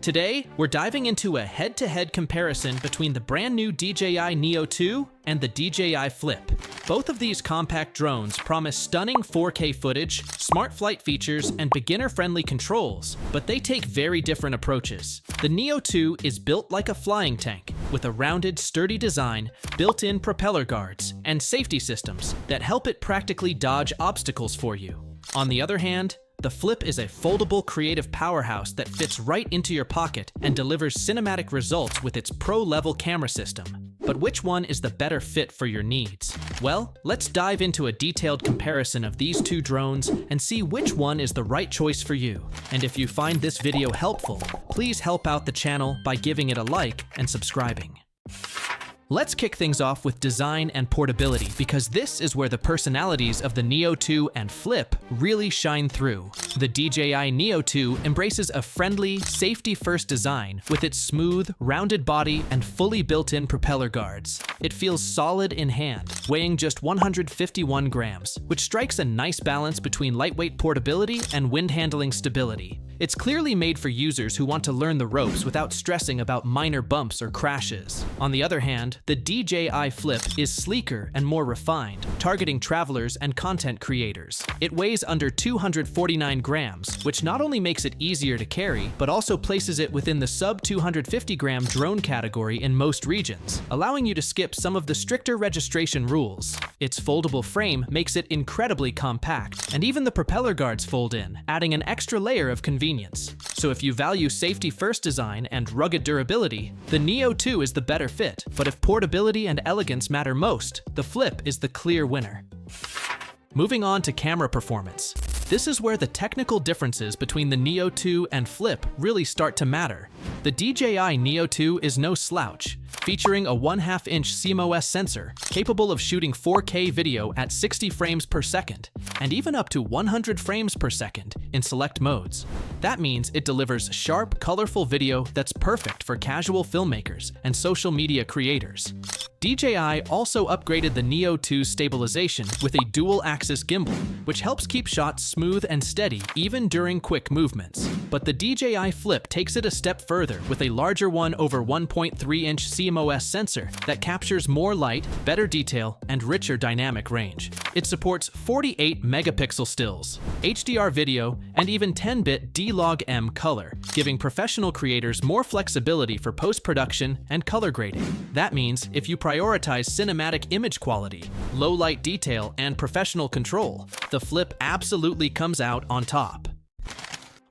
Today, we're diving into a head-to-head comparison between the brand new DJI Neo 2 and the DJI Flip. Both of these compact drones promise stunning 4K footage, smart flight features, and beginner-friendly controls, but they take very different approaches. The Neo 2 is built like a flying tank, with a rounded, sturdy design, built-in propeller guards, and safety systems that help it practically dodge obstacles for you. On the other hand, the Flip is a foldable creative powerhouse that fits right into your pocket and delivers cinematic results with its pro-level camera system. But which one is the better fit for your needs? Well, let's dive into a detailed comparison of these two drones and see which one is the right choice for you. And if you find this video helpful, please help out the channel by giving it a like and subscribing. Let's kick things off with design and portability, because this is where the personalities of the Neo 2 and Flip really shine through. The DJI Neo 2 embraces a friendly, safety-first design with its smooth, rounded body and fully built-in propeller guards. It feels solid in hand, weighing just 151 grams, which strikes a nice balance between lightweight portability and wind-handling stability. It's clearly made for users who want to learn the ropes without stressing about minor bumps or crashes. On the other hand, the DJI Flip is sleeker and more refined, targeting travelers and content creators. It weighs under 249 grams, which not only makes it easier to carry, but also places it within the sub-250-gram drone category in most regions, allowing you to skip some of the stricter registration rules. Its foldable frame makes it incredibly compact, and even the propeller guards fold in, adding an extra layer of convenience. So if you value safety-first design and rugged durability, the Neo 2 is the better fit. But if portability and elegance matter most, the Flip is the clear winner. Moving on to camera performance. This is where the technical differences between the Neo 2 and Flip really start to matter. The DJI Neo 2 is no slouch, featuring a 1/2-inch CMOS sensor capable of shooting 4K video at 60 frames per second, and even up to 100 frames per second in select modes. That means it delivers sharp, colorful video that's perfect for casual filmmakers and social media creators. DJI also upgraded the Neo 2's stabilization with a dual-axis gimbal, which helps keep shots smooth and steady even during quick movements. But the DJI Flip takes it a step further with a larger 1/1.3-inch CMOS sensor that captures more light, better detail, and richer dynamic range. It supports 48 megapixel stills, HDR video, and even 10-bit D-Log-M color, giving professional creators more flexibility for post-production and color grading. That means if you prioritize cinematic image quality, low light detail, and professional control, the Flip absolutely comes out on top.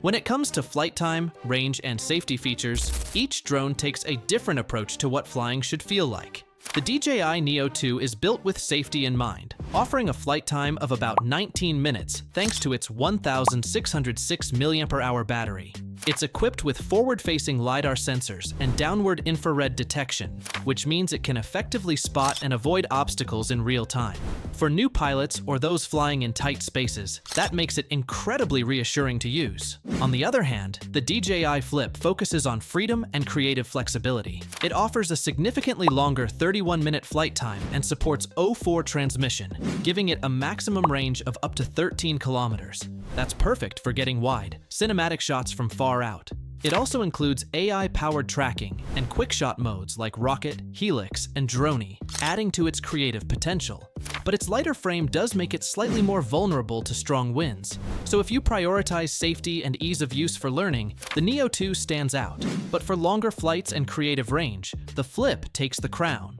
When it comes to flight time, range, and safety features, each drone takes a different approach to what flying should feel like. The DJI Neo 2 is built with safety in mind, offering a flight time of about 19 minutes thanks to its 1,606 mAh battery. It's equipped with forward-facing LiDAR sensors and downward infrared detection, which means it can effectively spot and avoid obstacles in real time. For new pilots or those flying in tight spaces, that makes it incredibly reassuring to use. On the other hand, the DJI Flip focuses on freedom and creative flexibility. It offers a significantly longer 31-minute flight time and supports O4 transmission, giving it a maximum range of up to 13 kilometers. That's perfect for getting wide, cinematic shots from far out. It also includes AI-powered tracking and quick-shot modes like Rocket, Helix, and Droney, adding to its creative potential. But its lighter frame does make it slightly more vulnerable to strong winds. So if you prioritize safety and ease of use for learning, the Neo 2 stands out. But for longer flights and creative range, the Flip takes the crown.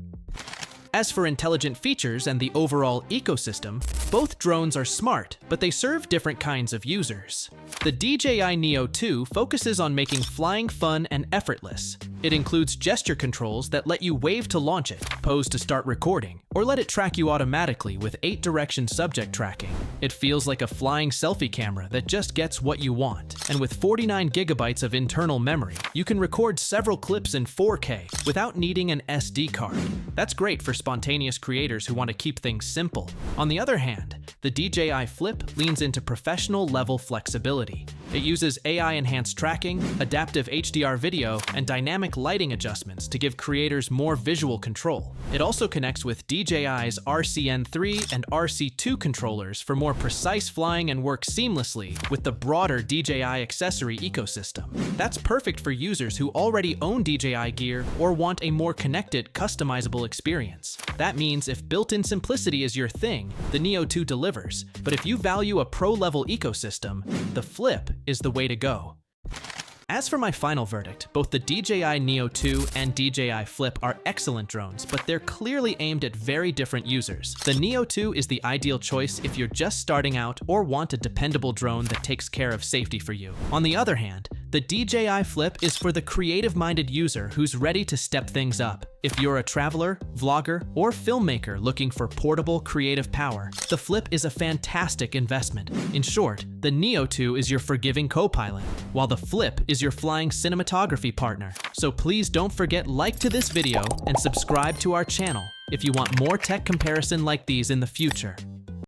As for intelligent features and the overall ecosystem, both drones are smart, but they serve different kinds of users. The DJI Neo 2 focuses on making flying fun and effortless. It includes gesture controls that let you wave to launch it, pose to start recording, or let it track you automatically with 8-direction subject tracking. It feels like a flying selfie camera that just gets what you want. And with 49 gigabytes of internal memory, you can record several clips in 4K without needing an SD card. That's great for spontaneous creators who want to keep things simple. On the other hand, The DJI Flip leans into professional-level flexibility. It uses AI-enhanced tracking, adaptive HDR video, and dynamic lighting adjustments to give creators more visual control. It also connects with DJI's RCN3 and RC2 controllers for more precise flying and work seamlessly with the broader DJI accessory ecosystem. That's perfect for users who already own DJI gear or want a more connected, customizable experience. That means if built-in simplicity is your thing, the Neo 2 delivers. But if you value a pro-level ecosystem, the Flip is the way to go. As for my final verdict, both the DJI Neo 2 and DJI Flip are excellent drones, but they're clearly aimed at very different users. The Neo 2 is the ideal choice if you're just starting out or want a dependable drone that takes care of safety for you. On the other hand, the DJI Flip is for the creative-minded user who's ready to step things up. If you're a traveler, vlogger, or filmmaker looking for portable, creative power, the Flip is a fantastic investment. In short, the Neo 2 is your forgiving co-pilot, while the Flip is your flying cinematography partner. So please don't forget like to this video and subscribe to our channel if you want more tech comparison like these in the future.